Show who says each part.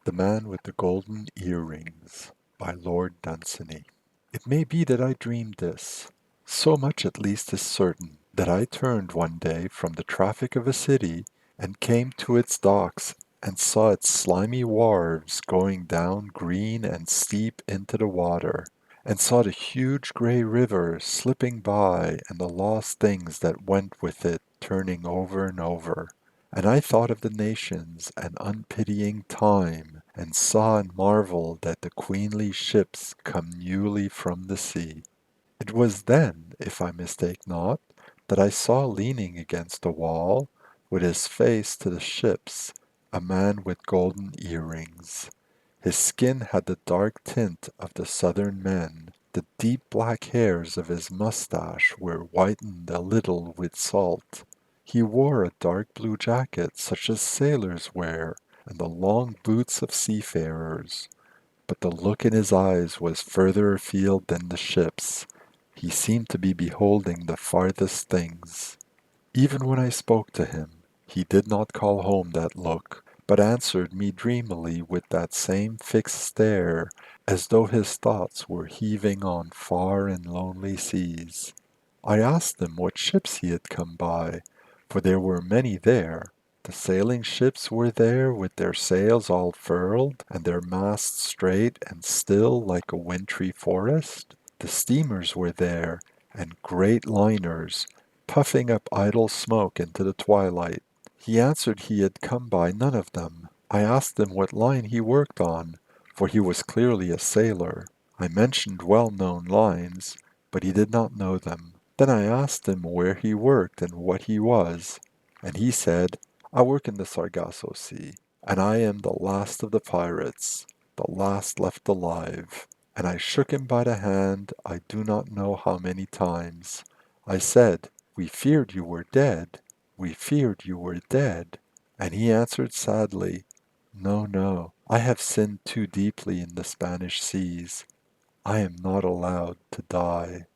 Speaker 1: The Man with the Golden Earrings by Lord Dunsany. It may be that I dreamed this. So much at least is certain, that I turned one day from the traffic of a city, and came to its docks, and saw its slimy wharves going down green and steep into the water, and saw the huge grey river slipping by, and the lost things that went with it turning over and over. And I thought of the nations and unpitying time, and saw and marveled at the queenly ships come newly from the sea. It was then, if I mistake not, that I saw leaning against a wall, with his face to the ships, a man with golden earrings. His skin had the dark tint of the southern men. The deep black hairs of his moustache were whitened a little with salt. He wore a dark blue jacket such as sailors wear, and the long boots of seafarers. But the look in his eyes was further afield than the ships. He seemed to be beholding the farthest things. Even when I spoke to him, he did not call home that look, but answered me dreamily with that same fixed stare, as though his thoughts were heaving on far and lonely seas. I asked him what ships he had come by, for there were many there. The sailing ships were there with their sails all furled, and their masts straight and still like a wintry forest. The steamers were there, and great liners, puffing up idle smoke into the twilight. He answered he had come by none of them. I asked him what line he worked on, for he was clearly a sailor. I mentioned well-known lines, but he did not know them. Then I asked him where he worked and what he was, and he said, I work in the Sargasso Sea, and I am the last of the pirates, the last left alive. And I shook him by the hand I do not know how many times. I said, We feared you were dead, we feared you were dead. And he answered sadly, No, no, I have sinned too deeply in the Spanish seas. I am not allowed to die.